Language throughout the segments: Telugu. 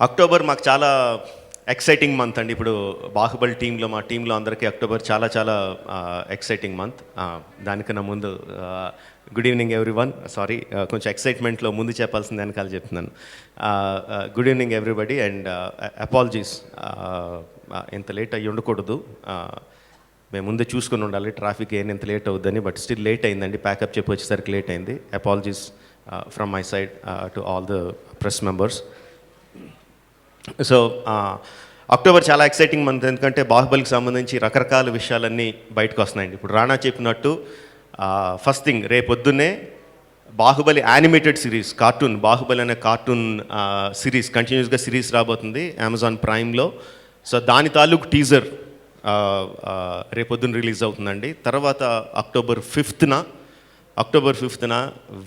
అక్టోబర్ మాకు చాలా ఎక్సైటింగ్ మంత్ అండి. ఇప్పుడు బాహుబలి టీంలో మా టీంలో అందరికీ అక్టోబర్ చాలా చాలా ఎక్సైటింగ్ మంత్. దానికన్నా ముందు గుడ్ ఈవినింగ్ ఎవ్రీవన్. సారీ, కొంచెం ఎక్సైట్మెంట్లో ముందు చెప్పాల్సింది వెనకాల చెప్తున్నాను. Good evening everybody and apologies. ఇంత లేట్ అయ్యి ఉండకూడదు, మేము ముందే చూసుకొని ఉండాలి ట్రాఫిక్ ఇంత లేట్ అవుద్దని. బట్ స్టిల్ లేట్ అయిందండి, ప్యాకప్ చెప్పి వచ్చేసరికి లేట్ అయింది. Apologies from my side to all the press members. So October చాలా ఎక్సైటింగ్ మంత్, ఎందుకంటే బాహుబలికి సంబంధించి రకరకాల విషయాలన్నీ బయటకు వస్తున్నాయండి. ఇప్పుడు రానా చెప్పినట్టు ఫస్ట్ థింగ్, రేపొద్దున్నే Baahubali animated series, cartoon Baahubali అనే కార్టూన్ సిరీస్ కంటిన్యూస్గా సిరీస్ రాబోతుంది అమెజాన్ ప్రైమ్లో. సో దాని తాలూకు టీజర్ రేపొద్దున రిలీజ్ అవుతుందండి. తర్వాత అక్టోబర్ ఫిఫ్త్న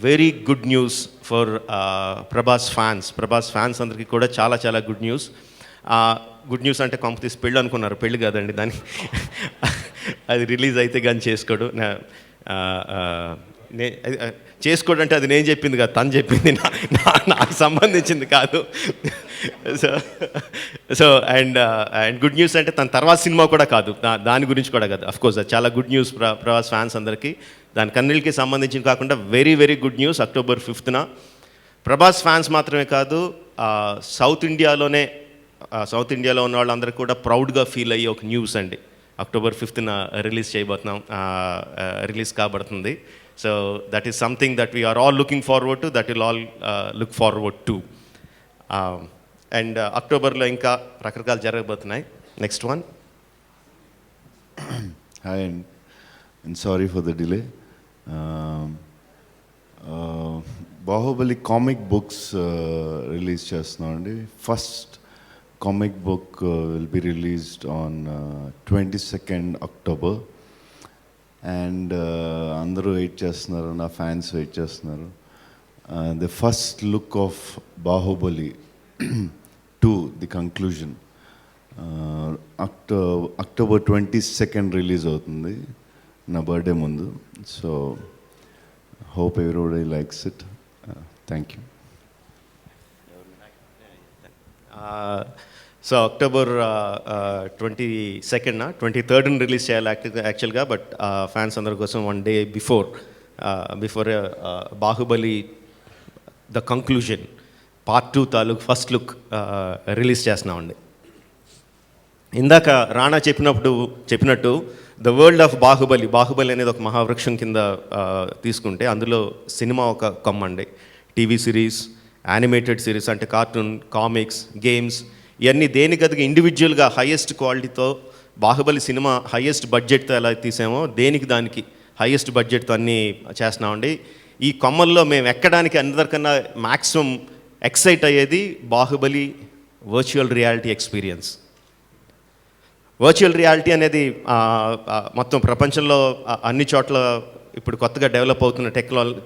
very good news for Prabhas fans అందరికీ కూడా చాలా చాలా గుడ్ న్యూస్. గుడ్ న్యూస్ అంటే కాంపిటీస్ పెళ్ళి అనుకున్నారు, పెళ్ళి కాదండి దాన్ని. అది రిలీజ్ అయితే కానీ చేసుకోడు. చేసుకోడు అంటే అది నేను చెప్పింది కాదు, తను చెప్పింది, నాకు సంబంధించింది కాదు. సో అండ్ గుడ్ న్యూస్ అంటే తన తర్వాత సినిమా కూడా కాదు, దాని గురించి కూడా కాదు. అఫ్కోర్స్ అది చాలా గుడ్ న్యూస్ ప్రభాస్ ఫ్యాన్స్ అందరికీ. దాని కన్నీళ్ళకి సంబంధించి కాకుండా very very good news October 5న. ప్రభాస్ ఫ్యాన్స్ మాత్రమే కాదు, సౌత్ ఇండియాలో ఉన్న వాళ్ళందరూ కూడా ప్రౌడ్గా ఫీల్ అయ్యే ఒక న్యూస్ అండి. అక్టోబర్ 5న రిలీజ్ కాబడుతుంది. So that is something that we are all looking forward to, that will all look forward to. And అక్టోబర్లో ఇంకా రకరకాలు జరగబోతున్నాయి. Next one. Hi and sorry for the delay. Baahubali comic books release చేస్తున్నాం అండి. First comic book will be released on 22nd October. And అందరూ వెయిట్ చేస్తున్నారు, నా ఫ్యాన్స్ వెయిట్ చేస్తున్నారు. The first look of Baahubali two the conclusion October 22nd release అవుతుంది, నా బర్త్డే ముందు. So hope everybody likes it. Thank you. So October 22nd 23rd release చేయాలి యాక్చువల్గా. బట్ ఫ్యాన్స్ అందరి కోసం 1 day before Baahubali the conclusion part 2 తాలూకు ఫస్ట్ లుక్ రిలీజ్ చేస్తున్నామండి. ఇందాక రానా చెప్పినట్టు ద వరల్డ్ ఆఫ్ బాహుబలి అనేది ఒక మహావృక్షం కింద తీసుకుంటే అందులో సినిమా ఒక కొమ్మండి. టీవీ సిరీస్, యానిమేటెడ్ సిరీస్ అంటే కార్టూన్, కామిక్స్, గేమ్స్, ఇవన్నీ దేనికదిగా ఇండివిజువల్గా హైయెస్ట్ క్వాలిటీతో బాహుబలి సినిమా హైయెస్ట్ బడ్జెట్తో ఎలా తీసామో దానికి హైయెస్ట్ బడ్జెట్తో అన్నీ చేస్తున్నామండి. ఈ కొమ్మల్లో మేము ఎక్కడానికి అందరికన్నా మ్యాక్సిమం ఎక్సైట్ అయ్యేది Baahubali virtual reality experience. Virtual reality అనేది మొత్తం ప్రపంచంలో అన్ని చోట్ల ఇప్పుడు కొత్తగా డెవలప్ అవుతున్న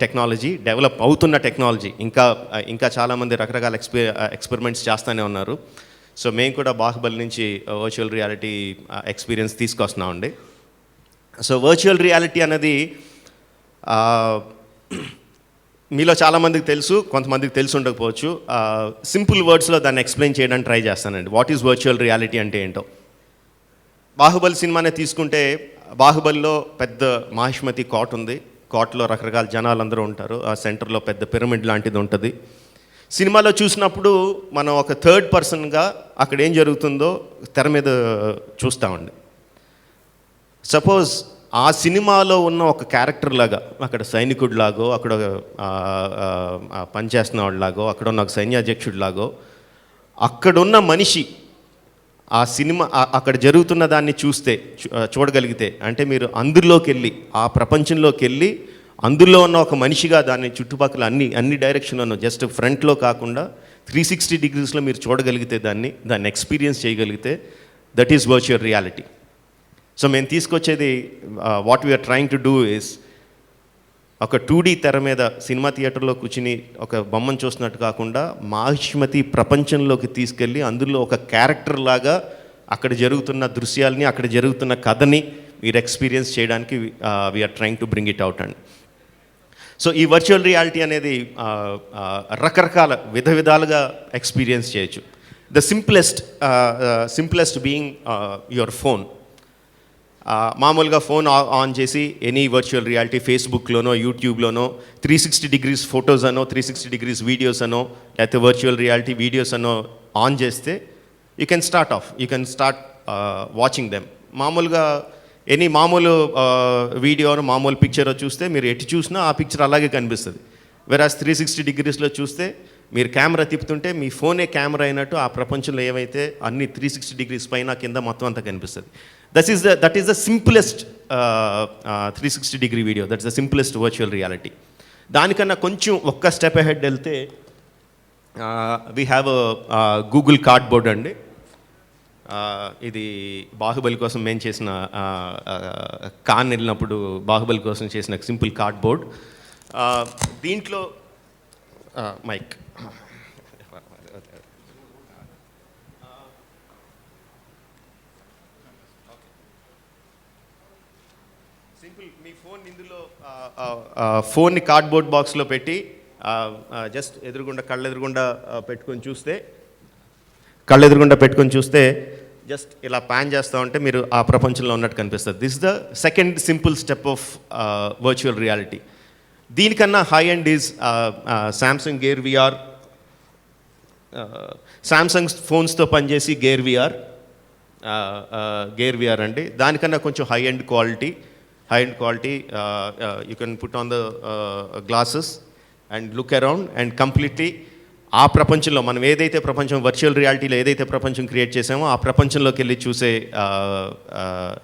టెక్నాలజీ. ఇంకా చాలామంది రకరకాల ఎక్స్పెరిమెంట్స్ చేస్తూనే ఉన్నారు. సో మేము కూడా బాహుబలి నుంచి వర్చువల్ రియాలిటీ ఎక్స్పీరియన్స్ తీసుకొస్తున్నామండి. సో వర్చువల్ రియాలిటీ అనేది మీలో చాలామందికి తెలుసు, కొంతమందికి తెలిసి ఉండకపోవచ్చు. సింపుల్ వర్డ్స్లో దాన్ని ఎక్స్ప్లెయిన్ చేయడానికి ట్రై చేస్తానండి. వాట్ ఈజ్ వర్చువల్ రియాలిటీ అంటే ఏంటో. బాహుబలి సినిమానే తీసుకుంటే బాహుబలిలో పెద్ద మహిష్మతి కోట ఉంది. కోటలో రకరకాల జనాలందరూ ఉంటారు. ఆ సెంటర్లో పెద్ద పిరమిడ్ లాంటిది ఉంటుంది. సినిమాలో చూసినప్పుడు మనం ఒక థర్డ్ పర్సన్గా అక్కడ ఏం జరుగుతుందో తెర మీద చూస్తామండి. సపోజ్ ఆ సినిమాలో ఉన్న ఒక క్యారెక్టర్ లాగా, అక్కడ సైనికుడిలాగో, అక్కడ పనిచేస్తున్న వాళ్ళలాగో, అక్కడ ఉన్న ఒక సైన్యాధ్యక్షుడిలాగో అక్కడున్న మనిషి ఆ సినిమా అక్కడ జరుగుతున్న దాన్ని చూడగలిగితే, అంటే మీరు అందులోకి వెళ్ళి ఆ ప్రపంచంలోకి వెళ్ళి అందులో ఉన్న ఒక మనిషిగా దాన్ని చుట్టుపక్కల అన్ని డైరెక్షన్లోనూ జస్ట్ ఫ్రంట్లో కాకుండా 360 degreesలో మీరు చూడగలిగితే, దాన్ని ఎక్స్పీరియన్స్ చేయగలిగితే, that is virtual reality. So మేము తీసుకొచ్చేది what we are trying to do is ఒక 2D తెర మీద సినిమా థియేటర్లో కూర్చుని ఒక బొమ్మను చూస్తున్నట్టు కాకుండా మహిష్మతి ప్రపంచంలోకి తీసుకెళ్ళి అందులో ఒక క్యారెక్టర్ లాగా అక్కడ జరుగుతున్న దృశ్యాలని, అక్కడ జరుగుతున్న కథని మీరు ఎక్స్పీరియన్స్ చేయడానికి we are trying to bring it out అండి. సో ఈ వర్చువల్ రియాలిటీ అనేది రకరకాల విధాలుగా ఎక్స్పీరియన్స్ చేయొచ్చు. The simplest being your phone. మామూలుగా ఫోన్ ఆన్ చేసి ఎనీ వర్చువల్ రియాలిటీ ఫేస్బుక్లోనో యూట్యూబ్లోనో 360 డిగ్రీస్ ఫొటోస్ అనో 360 డిగ్రీస్ వీడియోస్ అనో లేకపోతే వర్చువల్ రియాలిటీ వీడియోస్ అనో ఆన్ చేస్తే you can start watching them. మామూలుగా ఎనీ మామూలు వీడియో మామూలు పిక్చర్ చూస్తే మీరు ఎటు చూసినా ఆ పిక్చర్ అలాగే కనిపిస్తుంది. వెరాజ్ 360 డిగ్రీస్లో చూస్తే మీరు కెమెరా తిప్పుతుంటే మీ ఫోనే కెమెరా అయినట్టు ఆ ప్రపంచంలో ఏవైతే అన్ని 360 డిగ్రీస్ పైన కింద మొత్తం అంతా కనిపిస్తుంది. That is the simplest 360 degree video. That's the simplest virtual reality. దానికన్నా కొంచెం ఒక్క స్టెప్ అహెడ్ వెళ్తే వీ హ్యావ్ గూగుల్ కార్డ్బోర్డ్ అండి. ఇది బాహుబలి కోసం మేము చేసిన కాన్ వెళ్ళినప్పుడు బాహుబలి కోసం చేసిన సింపుల్ కార్డ్బోర్డ్. దీంట్లో మైక్ సింపుల్ మీ ఫోన్ ఇందులో ఫోన్ని కార్డ్బోర్డ్ బాక్స్లో పెట్టి జస్ట్ కళ్ళెదురుగుండా పెట్టుకొని చూస్తే జస్ట్ ఇలా ప్యాన్ చేస్తూ ఉంటే మీరు ఆ ప్రపంచంలో ఉన్నట్టు కనిపిస్తుంది. This the second simple step of virtual reality. దీనికన్నా high end is Samsung gear VR. Samsung ఫోన్స్తో పనిచేసి గేర్ విఆర్ అండి. దానికన్నా కొంచెం high end quality. You can put on the glasses and look around and completely ఆ ప్రపంచంలో మనం ఏదైతే ప్రపంచం వర్చువల్ రియాలిటీలో ఏదైతే ప్రపంచం క్రియేట్ చేసామో ఆ ప్రపంచంలోకి వెళ్ళి చూసే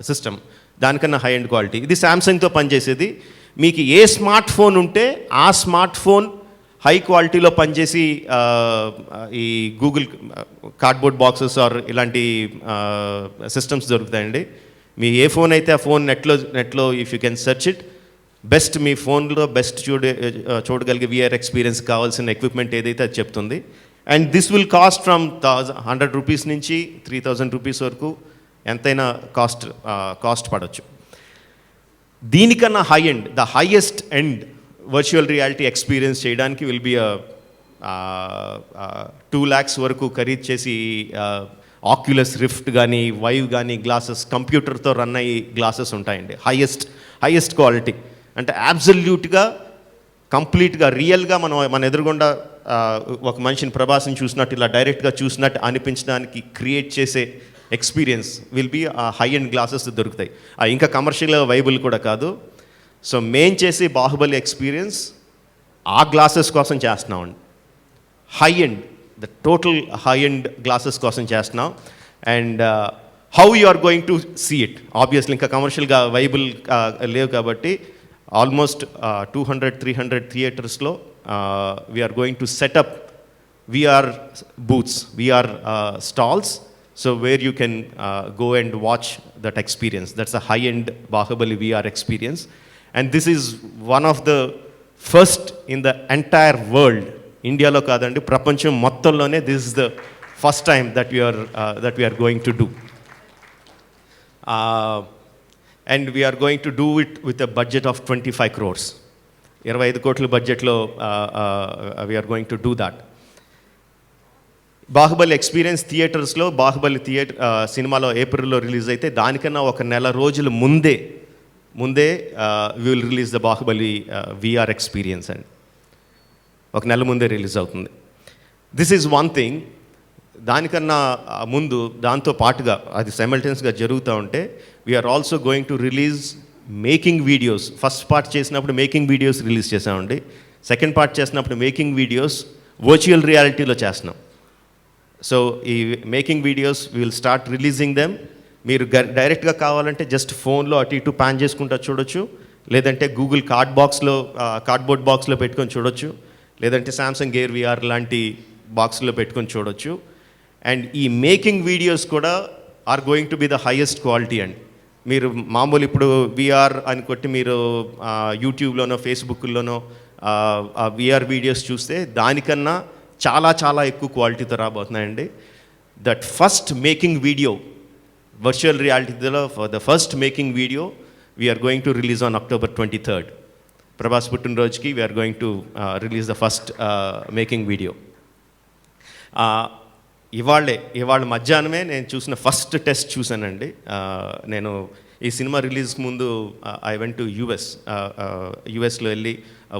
సిస్టమ్. దానికన్నా హై ఎండ్ క్వాలిటీ. ఇది శాంసంగ్తో పనిచేసేది. మీకు ఏ స్మార్ట్ ఫోన్ ఉంటే ఆ స్మార్ట్ ఫోన్ హై క్వాలిటీలో పనిచేసి ఈ గూగుల్ కార్డ్బోర్డ్ బాక్సెస్ ఆర్ ఇలాంటి సిస్టమ్స్ దొరుకుతాయండి. మీ ఏ ఫోన్ అయితే ఆ ఫోన్ నెట్లో if you can search it best మీ ఫోన్లో బెస్ట్ చూడగలిగే విఆర్ ఎక్స్పీరియన్స్ కావాల్సిన ఎక్విప్మెంట్ ఏదైతే అది చెప్తుంది. And this will cost from 100 rupees నుంచి 3000 రూపీస్ వరకు ఎంతైనా కాస్ట్ పడవచ్చు. దీనికన్నా high end the highest end virtual reality experience చేయడానికి విల్ బి 2 lakhs వరకు ఖరీదు చేసి ఆక్యులస్ రిఫ్ట్ కానీ వైవ్ కానీ గ్లాసెస్ కంప్యూటర్తో రన్ అయ్యి గ్లాసెస్ ఉంటాయండి. హైయెస్ట్ క్వాలిటీ అంటే అబ్సల్యూట్గా కంప్లీట్గా రియల్గా మన ఎదురుగుండా ఒక మనిషిని ప్రభాస్ని చూసినట్టు ఇలా డైరెక్ట్గా చూసినట్టు అనిపించడానికి క్రియేట్ చేసే ఎక్స్పీరియన్స్ విల్ బీ ఆ హై ఎండ్ గ్లాసెస్ దొరుకుతాయి. ఇంకా కమర్షియల్ వైబుల్ కూడా కాదు. సో మేం చేసే బాహుబలి ఎక్స్పీరియన్స్ ఆ గ్లాసెస్ కోసం చేస్తున్నామండి. High end the total high end glasses కోసం చేస్తున్నాం. And how you are going to see it obviously ఇంకా కమర్షియల్గా వైబుల్ లేవు కాబట్టి ఆల్మోస్ట్ 200-300 థియేటర్స్లో we're going to set up VR booths, VR stalls. So where you can go and watch that experience. That's a high-end Bahubali VR experience. And this is one of the first in the entire world. India lo kadandi prapancham mottallone this is the first time that we are going to do. And we are going to do it with a budget of 25 crores. 25 కోట్ల బడ్జెట్లో we are going to do that. Baahubali experience థియేటర్స్లో బాహుబలి సినిమాలో ఏప్రిల్లో రిలీజ్ అయితే దానికన్నా ఒక నెల రోజుల ముందే we will release the Baahubali VR experience అండి. ఒక నెల ముందే రిలీజ్ అవుతుంది. This is one thing. దానికన్నా ముందు దాంతో పాటుగా అది సైమల్టేనియస్గా జరుగుతూ ఉంటే we're also going to release making videos. First part చేసినప్పుడు మేకింగ్ వీడియోస్ రిలీజ్ చేసామండి. సెకండ్ పార్ట్ చేసినప్పుడు మేకింగ్ వీడియోస్ వర్చువల్ రియాలిటీలో చేస్తున్నాం. సో ఈ making videos will start releasing them. మీరు డైరెక్ట్గా కావాలంటే జస్ట్ ఫోన్లో అటు ఇటు ప్యాన్ చేసుకుంటూ చూడొచ్చు, లేదంటే గూగుల్ కార్డ్బోర్డ్ బాక్స్లో పెట్టుకొని చూడొచ్చు, లేదంటే శాంసంగ్ గేర్ విఆర్ లాంటి బాక్స్లో పెట్టుకొని చూడొచ్చు. అండ్ ఈ మేకింగ్ వీడియోస్ కూడా are going to be the highest quality అండి. మీరు మామూలు ఇప్పుడు విఆర్ అని కొట్టి మీరు యూట్యూబ్లోనో ఫేస్బుక్లోనో విఆర్ వీడియోస్ చూస్తే దానికన్నా చాలా చాలా ఎక్కువ క్వాలిటీతో రాబోతున్నాయండి. That first making video virtual రియాలిటీలో for the first making video we are going to release on October 23rd. Prabhas పుట్టినరోజుకి we are going to release the first making video. ఇవాళ మధ్యాహ్నమే నేను చూసిన ఫస్ట్ టెస్ట్ చూశానండి. నేను ఈ సినిమా రిలీజ్ ముందు ఐ వెంట్ టు యుఎస్లో వెళ్ళి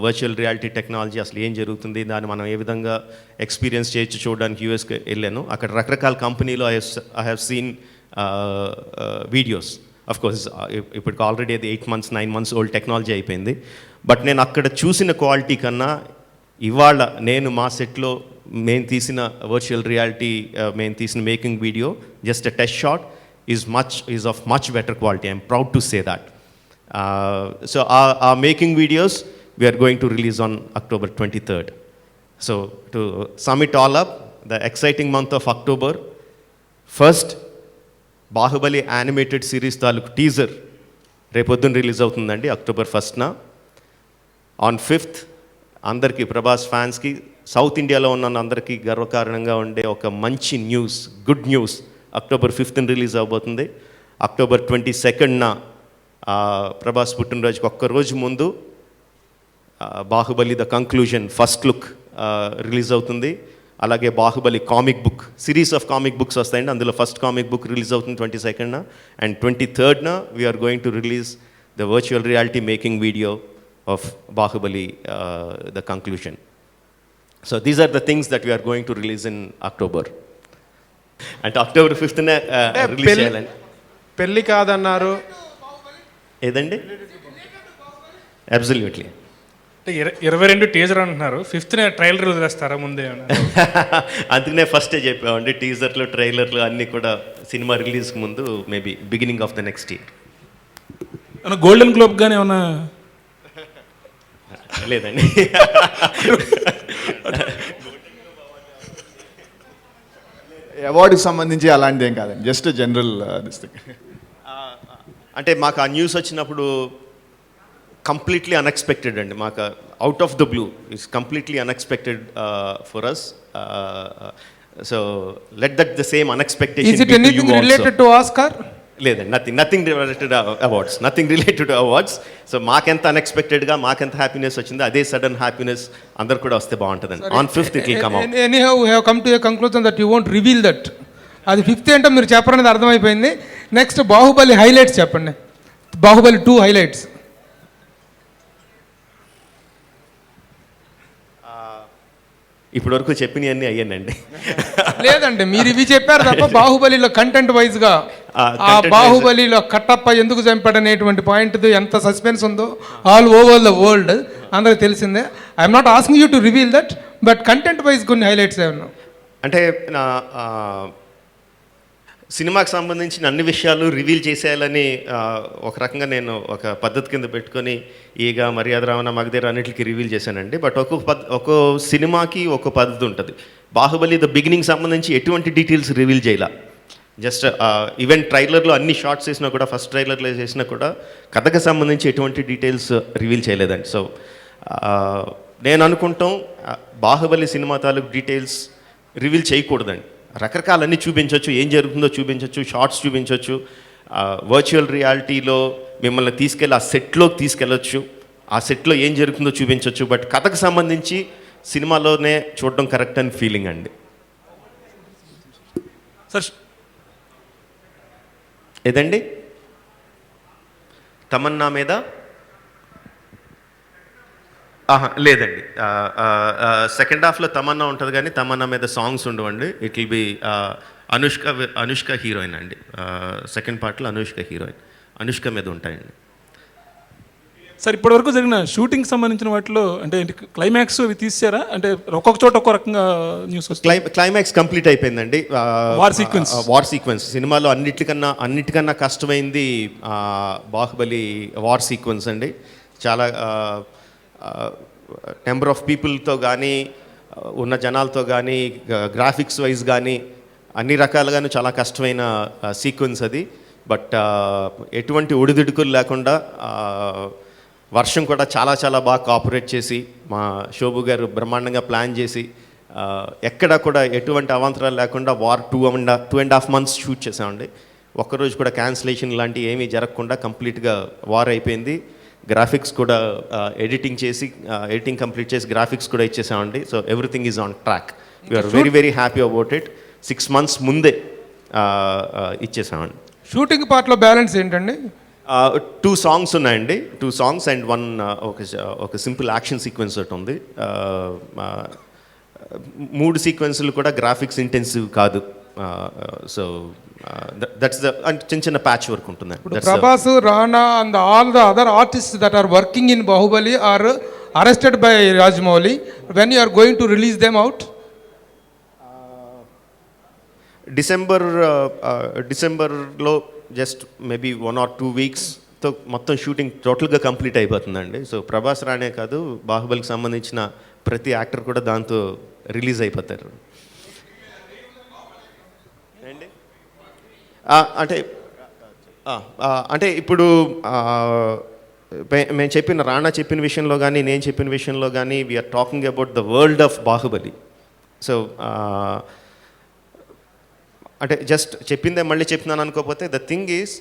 వర్చువల్ రియాలిటీ టెక్నాలజీ అసలు ఏం జరుగుతుంది, దాన్ని మనం ఏ విధంగా ఎక్స్పీరియన్స్ చేయొచ్చు చూడడానికి యూఎస్కి వెళ్ళాను. అక్కడ రకరకాల కంపెనీలో I have seen videos. Of course ఇప్పటికి ఆల్రెడీ అది 8 months 9 months ఓల్డ్ టెక్నాలజీ అయిపోయింది. బట్ నేను అక్కడ చూసిన క్వాలిటీ కన్నా ఇవాళ నేను మా సెట్లో మేము తీసిన వర్చువల్ రియాలిటీ మేము తీసిన making video just a test shot is of much better quality. I'm proud to say that. So ఆ making videos we are going to release on October 23rd. So to sum it all up, the exciting month of October, first Baahubali animated series తాలూకు టీజర్ రేపొద్దున రిలీజ్ అవుతుందండి October 1st. ఆన్ 5th అందరికీ ప్రభాస్ ఫ్యాన్స్కి, సౌత్ ఇండియాలో ఉన్న అందరికీ గర్వకారణంగా ఉండే ఒక మంచి news, good news, October 5th release అవబోతుంది. October 22nd ప్రభాస్ పుట్టినరోజుకి ఒక్కరోజు ముందు Baahubali the conclusion first look release అవుతుంది. అలాగే Baahubali comic book, series of comic books వస్తాయండి, అందులో ఫస్ట్ కామిక్ బుక్ రిలీజ్ అవుతుంది 22nd. And 23rd we are going to release the virtual reality making video of Baahubali the conclusion. So these are the things that we are going to release in October. అంటే October 5th రిలీజ్ చేయాలండి. పెళ్ళి కాదన్నారు ఏదండి? అబ్సల్యూట్లీ. అంటే 22 టీజర్ అంటున్నారు, 5th ట్రైలర్ వదిలేస్తారా ముందే? అందుకనే ఫస్టే చెప్పామండి, టీజర్లు ట్రైలర్లు అన్నీ కూడా సినిమా రిలీజ్కి ముందు maybe beginning of the next year. Golden globe కానీ ఏమన్నా? లేదండి. అవార్డుకి సంబంధించి అలాంటిది ఏం కాదండి, జస్ట్ జనరల్ దిస్ థింగ్. అంటే మాకు ఆ న్యూస్ వచ్చినప్పుడు కంప్లీట్లీ అన్ఎక్స్పెక్టెడ్ అండి, మాకు out of the blue, it's completely unexpected for us. So let that the same unexpectation. Is it anything related to Oscar? లేదండి, nothing related awards, nothing related awards. So మాకెంత అన్ఎక్స్పెక్టెడ్గా మాకెంత హ్యాపీనెస్ వచ్చిందో అదే సడన్ హ్యాపీనెస్ అందరు కూడా వస్తే బాగుంటుందండి. On 5th it will come out. Anyhow, we have come to a conclusion that you won't reveal that. అది 5th ఏంటో మీరు చెప్పరనేది అర్థమైపోయింది. నెక్స్ట్ బాహుబలి హైలైట్స్ చెప్పండి, బాహుబలి 2 హైలైట్స్. ఇప్పటివరకు చెప్పినవన్నీ అయ్యానండి. లేదండి, మీరు ఇవి చెప్పారు తప్ప బాహుబలిలో కంటెంట్ వైజ్గా ఆ content బాహుబలిలో కట్టప్ప ఎందుకు చంపాడనేటువంటి పాయింట్ ఎంత సస్పెన్స్ ఉందో ఆల్ ఓవర్ ద వరల్డ్ అందరికి తెలిసిందే. I'm not asking you to reveal that, but content wise కొన్ని హైలైట్స్ ఏమన్నా? అంటే నా సినిమాకి సంబంధించిన అన్ని విషయాలు రివీల్ చేసేయాలని ఒక రకంగా నేను ఒక పద్ధతి కింద పెట్టుకొని ఈగ, మర్యాద రావణ, మగధీర అన్నిటికీ రివీల్ చేశానండి. బట్ ఒక్కో సినిమాకి ఒక పద్ధతి ఉంటుంది. బాహుబలి ద బిగినింగ్ సంబంధించి ఎటువంటి డీటెయిల్స్ రివీల్ చేయాల. జస్ట్ ఈవెన్ ట్రైలర్లో అన్ని షార్ట్స్ వేసినా కూడా, ఫస్ట్ ట్రైలర్లో చేసినా కూడా కథకు సంబంధించి ఎటువంటి డీటెయిల్స్ రివీల్ చేయలేదండి. సో నేను అనుకుంటాం బాహుబలి సినిమా తాలూకు డీటెయిల్స్ రివీల్ చేయకూడదండి. రకరకాలన్నీ చూపించవచ్చు, ఏం జరుగుతుందో చూపించవచ్చు, షార్ట్స్ చూపించవచ్చు, వర్చువల్ రియాలిటీలో మిమ్మల్ని తీసుకెళ్ళి ఆ సెట్లోకి తీసుకెళ్ళచ్చు, ఆ సెట్లో ఏం జరుగుతుందో చూపించవచ్చు. బట్ కథకు సంబంధించి సినిమాలోనే చూడడం కరెక్ట్ అని ఫీలింగ్ అండి. సార్ ఏదండి? తమన్నా మీద లేదండి, సెకండ్ హాఫ్లో తమన్నా ఉంటుంది కానీ తమన్నా మీద సాంగ్స్ ఉండవండి. It will B Anushka heroine అండి. సెకండ్ పార్ట్లో అనుష్క హీరోయిన్, అనుష్క మీద ఉంటాయండి. సార్ ఇప్పటివరకు జరిగిన షూటింగ్ సంబంధించిన వాటిలో అంటే క్లైమాక్స్ అవి తీసారా? అంటే ఒక్కొక్క చోట ఒక్కో రకంగా న్యూస్ వస్తుంది. క్లైమాక్స్ కంప్లీట్ అయిపోయిందండి. వార్ సీక్వెన్స్ సినిమాలో అన్నిటికన్నా కష్టమైంది బాహుబలి వార్ సీక్వెన్స్ అండి. చాలా నెంబర్ ఆఫ్ పీపుల్తో కానీ, ఉన్న జనాలతో కానీ, గ్రాఫిక్స్ వైజ్ కానీ అన్ని రకాలుగాను చాలా కష్టమైన సీక్వెన్స్ అది. బట్ ఎటువంటి ఒడిదుడుకులు లేకుండా వర్షం కూడా చాలా చాలా బాగా కోఆపరేట్ చేసి మా శోభు గారు బ్రహ్మాండంగా ప్లాన్ చేసి ఎక్కడ కూడా ఎటువంటి అవాంతరాలు లేకుండా వార్ 2.5 months షూట్ చేసామండి. ఒక్కరోజు కూడా క్యాన్సిలేషన్ లాంటివి ఏమీ జరగకుండా కంప్లీట్గా వార్ అయిపోయింది. గ్రాఫిక్స్ కూడా ఎడిటింగ్ కంప్లీట్ చేసి గ్రాఫిక్స్ కూడా ఇచ్చేసామండి. So everything is on track. We are very very happy about it. 6 months ముందే ఇచ్చేసామండి. షూటింగ్ పార్ట్లో బ్యాలెన్స్ ఏంటండి? 2 songs ఉన్నాయండి, 2 songs అండ్ ఒక సింపుల్ యాక్షన్ సీక్వెన్స్ ఒకటి ఉంది. 3 సీక్వెన్స్లు కూడా గ్రాఫిక్స్ ఇంటెన్సివ్ కాదు. సో దట్స్ ద చిన్న చిన్న ప్యాచ్ వర్క్ ఉంటుంది. ఇప్పుడు Prabhas, Rana and all the other artist that are working in Baahubali are arrested by Rajamouli. When you are going to release them out? డిసెంబర్లో జస్ట్ మేబీ 1 or 2 weeksతో మొత్తం షూటింగ్ టోటల్గా కంప్లీట్ అయిపోతుందండి. సో ప్రభాస్ రానే కాదు, బాహుబలికి సంబంధించిన ప్రతి యాక్టర్ కూడా దాంతో రిలీజ్ అయిపోతారు. అంటే ఇప్పుడు మేము చెప్పిన రాణా చెప్పిన విషయంలో కానీ నేను చెప్పిన విషయంలో కానీ we're talking about the world of Baahubali. So అంటే జస్ట్ చెప్పిందే మళ్ళీ చెప్తున్నాను అనుకోకపోతే, ద థింగ్ ఈజ్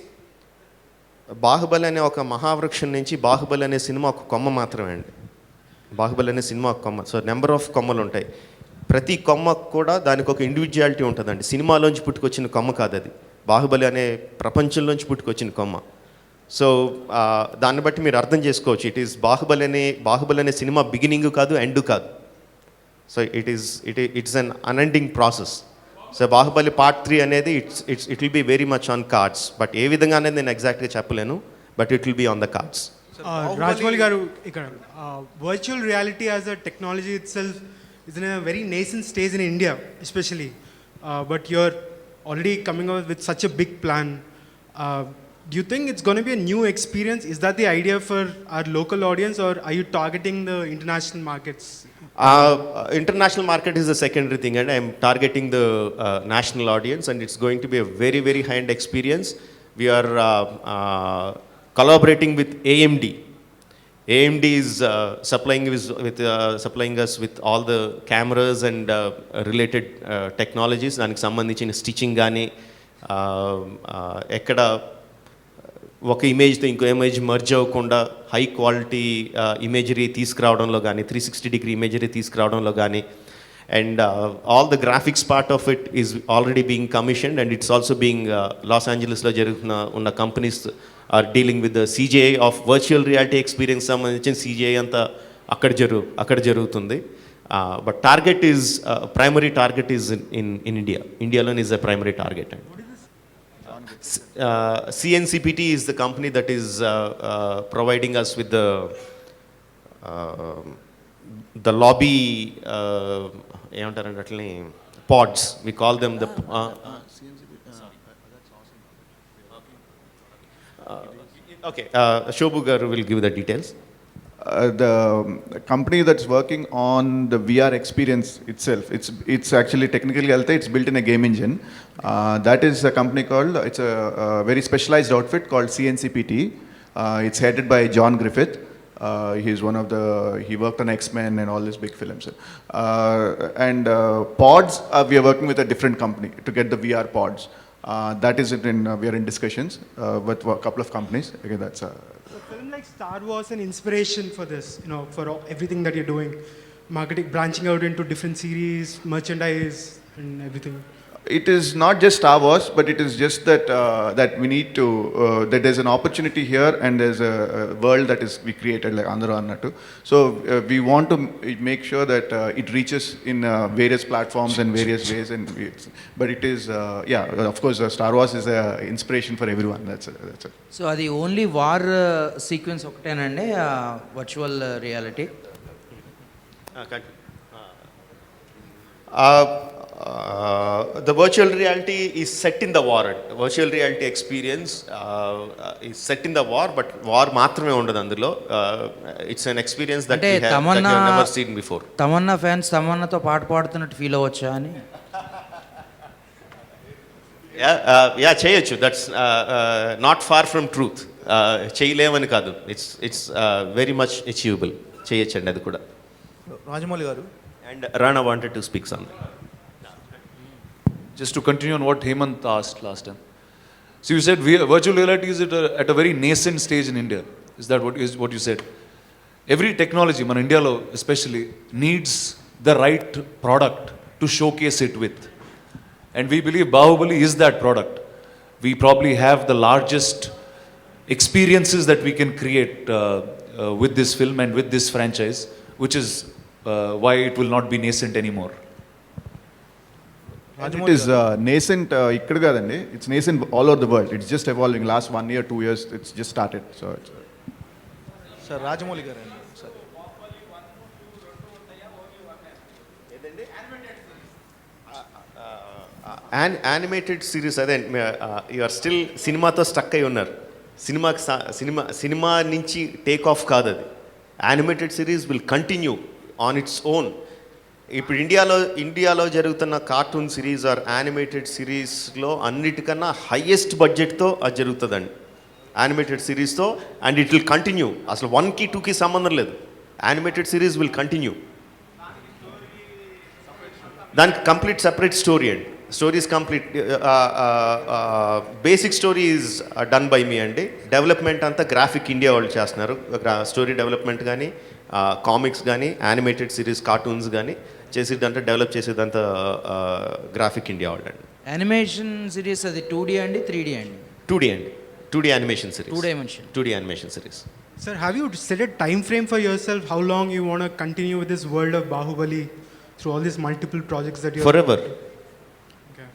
బాహుబలి అనే ఒక మహావృక్షం నుంచి బాహుబలి అనే సినిమా ఒక కొమ్మ మాత్రమే అండి. బాహుబలి అనే సినిమా ఒక కొమ్మ. సో నెంబర్ ఆఫ్ కొమ్మలు ఉంటాయి. ప్రతి కొమ్మకు కూడా దానికి ఒక ఇండివిజువాలిటీ ఉంటుందండి. సినిమాలోంచి పుట్టుకొచ్చిన కొమ్మ కాదు అది, బాహుబలి అనే ప్రపంచంలోంచి పుట్టుకొచ్చిన కొమ్మ. సో దాన్ని బట్టి మీరు అర్థం చేసుకోవచ్చు, బాహుబలి అనే సినిమా బిగినింగ్ కాదు, ఎండ్ కాదు. So it's an unending process. So Baahubali part 3 అనేది it will be very much on cards. But ఏ విధంగా అనేది నేను ఎగ్జాక్ట్గా చెప్పలేను, but it will be on the cards. Rajamouli garu, ఇక్కడ virtual reality as a technology itself is in a very nascent stage in India especially, but you're already coming up with such a big plan. Do you think it's going to be a new experience? Is that the idea for our local audience, or are you targeting the international markets? International market is the secondary thing, and I'm targeting the national audience, and it's going to be a very, very high-end experience. We are collaborating with AMD. AMD is supplying us with all the cameras and related technologies. దానికి సంబంధించిన స్టిచ్చింగ్ కానీ ఎక్కడ ఒక ఇమేజ్తో ఇంకో ఇమేజ్ మర్జ్ అవ్వకుండా హై క్వాలిటీ ఇమేజరీ తీసుకురావడంలో కానీ, 360-degree ఇమేజరీ తీసుకురావడంలో కానీ, and all the graphics part of it is already being commissioned, and it's also being Los ఏంజలస్లో ఉన్న companies are dealing with the CGI of virtual reality experience సంబంధించిన CGI అంతా అక్కడ జరుగుతుంది. But target is primary target is in ఇండియాలోనే is the primary target. And CNCPT is the company that is providing us with the lobby ఏమంటారంటే అట్లనే pods. We call them the okay, Shobhu garu will give the details. The company that's working on the VR experience itself, it's actually technically it's built in a game engine. That is a company called, it's a very specialized outfit called CNCPT. It's headed by John Griffith. He's one of he worked on X-Men and all these big films. Pods, we are working with a different company to get the VR pods. That is we are in discussions with a couple of companies. Okay, that's a film like Star Wars an inspiration for this, for everything that you're doing, marketing, branching out into different series, merchandise and everything. It is not just Star Wars, but it is just that we need to that there's an opportunity here, and there's a world that is we created like Andhra Annattu. So we want to make sure that it reaches in various platforms and various ways, but it is of course Star Wars is a inspiration for everyone. That's it. So adi only war sequence oktenandi virtual reality. The virtual reality is set in the war. Virtual reality experience is set in the war, but war మాత్రమే ఉండదు అందులో. It's an experience that we have never seen before. Tamannaah fans తమన్నాతో పాట పాడుతున్నట్టు ఫీల్ అవ్వచ్చా అని? యా చేయొచ్చు. That's not far from truth. చేయలేమని కాదు, ఇట్స్ వెరీ మచ్ అచీవబుల్. చేయొచ్చండి అది కూడా. రాజమౌళి గారు, and Rana wanted to speak something. just to continue on what Hemant asked last time. So you said virtual reality is at a very nascent stage in India. Is that what you said? Every technology, man India lo especially, needs the right product to showcase it with. And we believe Bahubali is that product. We probably have the largest experiences that we can create with this film and with this franchise, which is why it will not be nascent anymore. It is nascent ఇక్కడ కాదండి, it's nascent all over the world. It's just evolving. Last 1 year, 2 years, it's just started. So it's, sir Rajamouli గారు అండి సార్ యానిమేటెడ్ సిరీస్ అదే యు ఆర్ స్టిల్ సినిమాతో స్టక్ అయి ఉన్నారు. సినిమా నుంచి టేక్ ఆఫ్ కాదు అది. Animated series will continue on its own. ఇప్పుడు ఇండియాలో జరుగుతున్న కార్టూన్ సిరీస్ ఆర్ యానిమేటెడ్ సిరీస్లో అన్నిటికన్నా హయ్యెస్ట్ బడ్జెట్తో అది జరుగుతుందండి యానిమేటెడ్ సిరీస్తో. And it will continue. అసలు 1కి 2కి సంబంధం లేదు. Animated series will continue. దానికి కంప్లీట్ సెపరేట్ స్టోరీ అండి. Stories complete basic story is done by me అండి. డెవలప్మెంట్ అంతా గ్రాఫిక్ ఇండియా వాళ్ళు చేస్తున్నారు. స్టోరీ డెవలప్మెంట్ కానీ కామిక్స్ కానీ యానిమేటెడ్ సిరీస్ కార్టూన్స్ కానీ చేసేదంతా డెవలప్ చేసేదంతా గ్రాఫిక్ ఇండియా వాళ్ళు అండి. యానిమేషన్ సిరీస్ అది 2D అండి 3D అండి? 2D అండి. 2D animation series. 2 dimension. 2D animation series. Sir, have you set a time frame for yourself? How long you want to continue with this world of Bahubali through all these multiple projects that you Forever. Okay.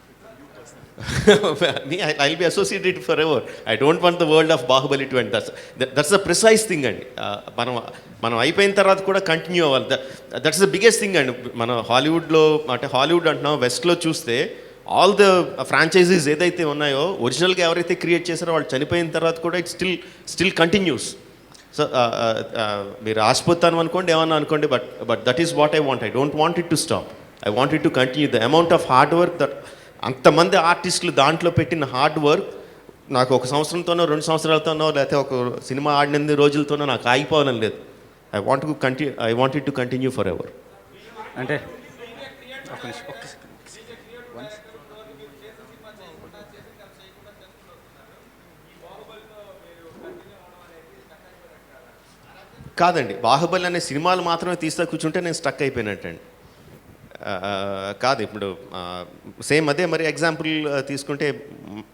Me, I'll be associated forever. I don't want the world of Bahubali to end. That's the precise thing అండి. మనం అయిపోయిన తర్వాత కూడా కంటిన్యూ అవ్వాలి. దట్స్ ద బిగ్గెస్ట్ థింగ్ అండి. మన హాలీవుడ్లో అంటే హాలీవుడ్ అంటున్నాం, వెస్ట్లో చూస్తే ఆల్ ద ఫ్రాంచైజీస్ ఏదైతే ఉన్నాయో ఒరిజినల్గా ఎవరైతే క్రియేట్ చేశారో వాళ్ళు చనిపోయిన తర్వాత కూడా ఇట్ స్టిల్ కంటిన్యూస్. సో మీరు ఆశపోతాను అనుకోండి, ఏమన్నా అనుకోండి, but that is what I want. I don't want it to stop. I want it to continue. The amount of hard work that అంతమంది ఆర్టిస్టులు దాంట్లో పెట్టిన హార్డ్ వర్క్ నాకు 1 సంవత్సరంతోనో 2 సంవత్సరాలతోనో లేకపోతే ఒక సినిమా ఆడిన రోజులతోనో నాకు ఆగిపోవాలని లేదు. I want it to continue for ever. అంటే కాదండి, బాహుబలి అనే సినిమాలు మాత్రమే తీస్తా కూర్చుంటే నేను స్టక్ అయిపోయినట్టండి. కాదు, ఇప్పుడు సేమ్ అదే మరి ఎగ్జాంపుల్ తీసుకుంటే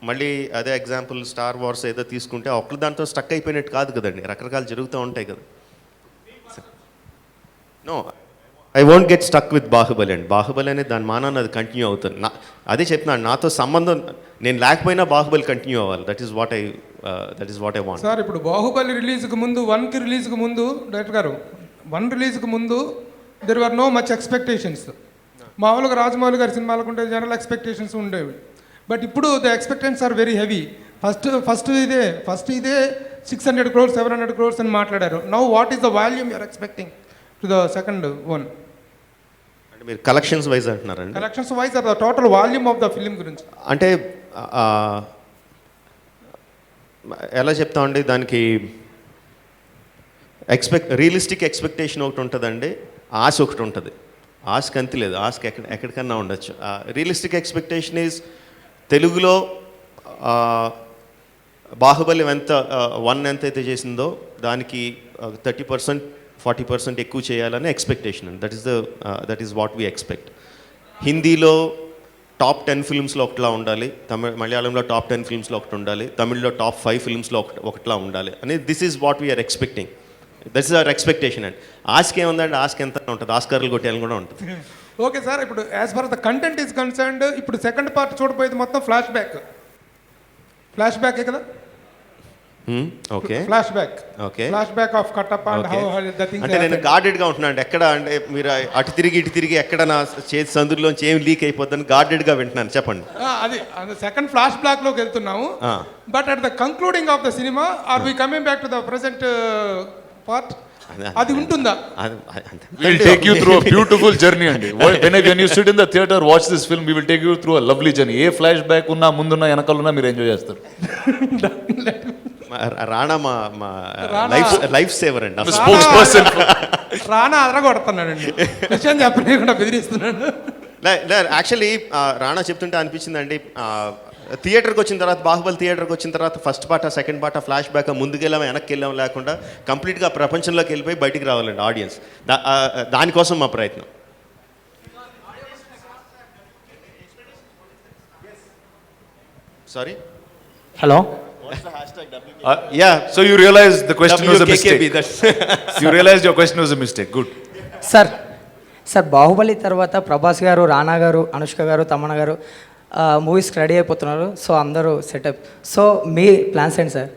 మళ్ళీ అదే ఎగ్జాంపుల్ స్టార్ వార్స్ ఏదో తీసుకుంటే ఒక్కరు దాంతో స్టక్ అయిపోయినట్టు కాదు కదండి, రకరకాలు జరుగుతూ ఉంటాయి కదా. No, I won't get stuck with Baahubali అండి. బాహుబలి అనేది దాని మానాన్ని అది కంటిన్యూ అవుతుంది. అదే చెప్తున్నాను, నాతో సంబంధం నేను లేకపోయినా బాహుబలి కంటిన్యూ అవ్వాలి. That is what I want. Sir ఇప్పుడు బాహుబలి రిలీజ్కి ముందు 1కి రిలీజ్కి ముందు డైరెక్టర్ గారు 1 రిలీజ్కి ముందు there were no much expectations. మామూలుగా రాజమౌళి గారి సినిమాలకు ఉంటే జనరల్ ఎక్స్పెక్టేషన్స్ ఉండేవి. బట్ ఇప్పుడు the expectations are very heavy. First ఇదే 600 crores 700 crores అని మాట్లాడారు. Now what is the volume you're expecting to the second one? అంటే మీరు కలెక్షన్స్ వైజ్ అంటున్నారండి? Collections wise or the total volume of the film గురించి అంటే ఎలా చెప్తామండి, దానికి రియలిస్టిక్ ఎక్స్పెక్టేషన్ ఒకటి ఉంటుందండి, ఆశ ఒకటి ఉంటుంది. ఆశకి అంతి లేదు, ఆశకి ఎక్కడికన్నా ఉండొచ్చు. రియలిస్టిక్ ఎక్స్పెక్టేషన్ ఈజ్ తెలుగులో బాహుబలి ఎంత 1 ఎంతైతే చేసిందో దానికి 30% 40% ఎక్కువ చేయాలని ఎక్స్పెక్టేషన్ అండి. That is what we expect. హిందీలో టాప్ 10 ఫిల్మ్స్లో ఒకటిలా ఉండాలి, మలయాళంలో టాప్ 10 ఫిల్మ్స్లో ఒకటి ఉండాలి, తమిళ్లో టాప్ 5 ఫిల్మ్స్లో ఒకటిలా ఉండాలి అనేది this is what we're expecting. That is our expectation అండి. ఆస్కి ఏముందండి, ఆస్కి ఎంత ఉంటుంది, ఆస్కార్లు కొట్టేయాలని కూడా ఉంటుంది. ఓకే సార్, ఇప్పుడు as for the content is concerned ఇప్పుడు సెకండ్ పార్ట్ చూడబోయేది మొత్తం ఫ్లాష్ బ్యాకే కదా? Okay, flash back of Kattappa and how the things. అంటే నేను గార్డెడ్గా ఉంటున్నాను అండి. ఎక్కడ అంటే మీరు అటు తిరిగి ఎక్కడ నా చేతి సందులోంచి ఏం లీక్ అయిపోద్దని గార్డెడ్గా వింటున్నాను. చెప్పండి. అది సెకండ్ ఫ్లాష్ బ్యాక్లోకి వెళ్తున్నాము. But at the concluding of the cinema are we coming back to the present part, అది ఉంటుందా? We'll take you through a beautiful journey అండి. When you sit in the theater, watch this film, we will take you through a lovely journey. A flash back ఉన్నా, ముందున్నా, వెనకాలన్నా మీరు ఎంజాయ్ చేస్తారు. రాణా మా లైఫ్ సేవర్ అండి. రాణా అదరగొడుతున్నాడండి, విషయం చెప్పకుండా బెదిరిస్తున్నాడు. యాక్చువల్లీ రాణా చెప్తుంటే అనిపించిందండి, థియేటర్కి వచ్చిన తర్వాత, బాహుబలి థియేటర్కి వచ్చిన తర్వాత first part second part flashback ముందుకెళ్ళాము వెనక్కి వెళ్ళాము లేకుండా కంప్లీట్గా ప్రపంచంలోకి వెళ్ళిపోయి బయటికి రావాలండి ఆడియన్స్. దానికోసం మా ప్రయత్నం. Sorry hello yeah So you realized the question was a mistake. that's You realized your question was a mistake. Good. Sir Baahubali తర్వాత ప్రభాస్ గారు, రానా గారు, అనుష్క గారు, తమన్నా గారు మూవీస్కి రెడీ అయిపోతున్నారు. సో అందరూ సెటప్. సో మీ ప్లాన్స్ ఏంటి సార్?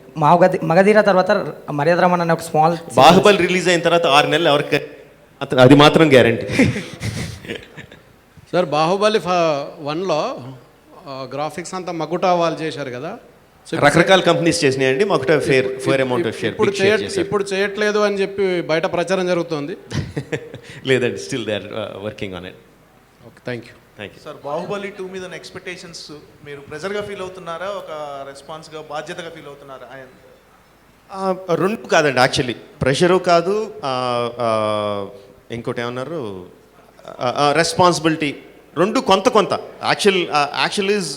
మగధీర తర్వాత మర్యాద రమణ అనే ఒక స్మాల్ బాహుబలి రిలీజ్ అయిన తర్వాత 6 నెలలు ఎవరికి అది మాత్రం గ్యారంటీ. సార్ బాహుబలి 1లో గ్రాఫిక్స్ అంతా మకుటా వాళ్ళు చేశారు కదా. సో రకరకాల కంపెనీస్ చేసినాయండి, మాకు ఫేర్ అమౌంట్ ఆఫ్ షేర్ ఇప్పుడు చేయట్లేదు అని చెప్పి బయట ప్రచారం జరుగుతోంది. లేదండి, still they are working on it. Okay, thank you. Thank you. Sir Baahubali 2 మీద ఉన్న ఎక్స్పెక్టేషన్స్ మీరు ప్రెజర్గా ఫీల్ అవుతున్నారా, ఒక రెస్పాన్స్గా బాధ్యతగా ఫీల్ అవుతున్నారా? రెండు కాదండి, యాక్చువల్లీ ప్రెషరు కాదు, ఇంకోటి ఏమన్నారు, రెస్పాన్సిబిలిటీ, రెండు కొంత యాక్చువల్ ఈజ్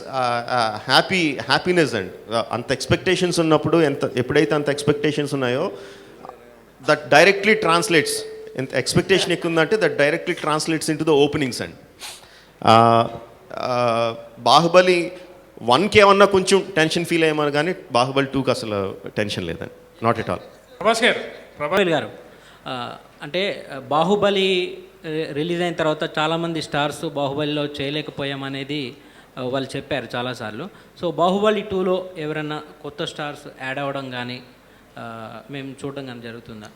హ్యాపీనెస్ అండ్ అంత ఎక్స్పెక్టేషన్స్ ఉన్నప్పుడు ఎప్పుడైతే అంత ఎక్స్పెక్టేషన్స్ ఉన్నాయో దట్ డైరెక్ట్లీ ట్రాన్స్లేట్స్, ఎంత ఎక్స్పెక్టేషన్ ఎక్కువ ఉందంటే that directly translates in to the openings and Baahubali 1కి ఏమన్నా కొంచెం టెన్షన్ ఫీల్ అయ్యామని కానీ బాహుబలి 2కి అసలు టెన్షన్ లేదండి, నాట్ ఎట్ ఆల్. ప్రభాస్ గారు అంటే బాహుబలి రిలీజ్ అయిన తర్వాత చాలామంది స్టార్స్ బాహుబలిలో చేయలేకపోయామనేది వాళ్ళు చెప్పారు చాలాసార్లు. సో బాహుబలి 2లో ఎవరైనా కొత్త స్టార్స్ యాడ్ అవ్వడం కానీ మేము చూడడం కానీ జరుగుతుందా?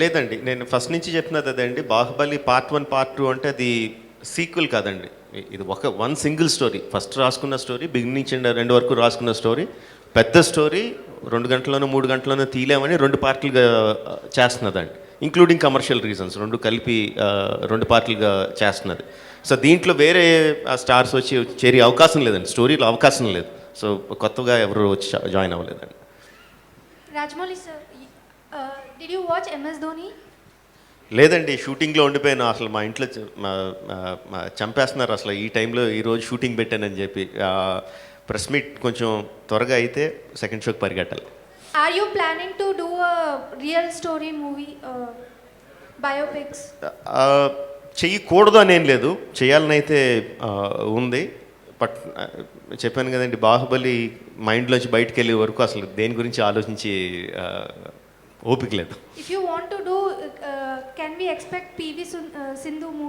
లేదండి, నేను ఫస్ట్ నుంచి చెప్పినది అదండి, బాహుబలి పార్ట్ 1 పార్ట్ 2 అంటే అది సీక్వెల్ కాదండి, ఇది వన్ సింగిల్ స్టోరీ. ఫస్ట్ రాసుకున్న స్టోరీ, బిగినింగ్ నుంచి ఎండ్ వరకు రాసుకున్న స్టోరీ, పెద్ద స్టోరీ, 2 గంటల్లోనూ 3 గంటల్లోనూ తీయలేమని 2 పార్ట్లుగా చేస్తున్నదండి, ఇంక్లూడింగ్ కమర్షియల్ రీజన్స్, 2 కలిపి 2 పార్ట్లుగా చేస్తున్నది. సో దీంట్లో వేరే స్టార్స్ వచ్చి చేరే అవకాశం లేదండి, స్టోరీలో అవకాశం లేదు. సో కొత్తగా ఎవరు వచ్చి జాయిన్ అవ్వలేదండి. Rajmouli sir, did you watch MS Dhoni? లేదండి, షూటింగ్లో ఉండిపోయాను. అసలు మా ఇంట్లో చంపేస్తున్నారు అసలు ఈ టైంలో, ఈరోజు షూటింగ్ పెట్టానని చెప్పి. ప్రెస్ మీట్ కొంచెం త్వరగా అయితే సెకండ్ షోకి పరిగెట్టాలి. Are you planning to do a real story movie, biopics? చెయ్యకూడదు అనేం లేదు, చేయాలని అయితే ఉంది. బట్ చెప్పాను కదండి, బాహుబలి మైండ్లోంచి బయటకు వెళ్ళే వరకు అసలు దేని గురించి ఆలోచించి ఓపిక లేదు. If you want to do, can we expect PV Sindhu movie?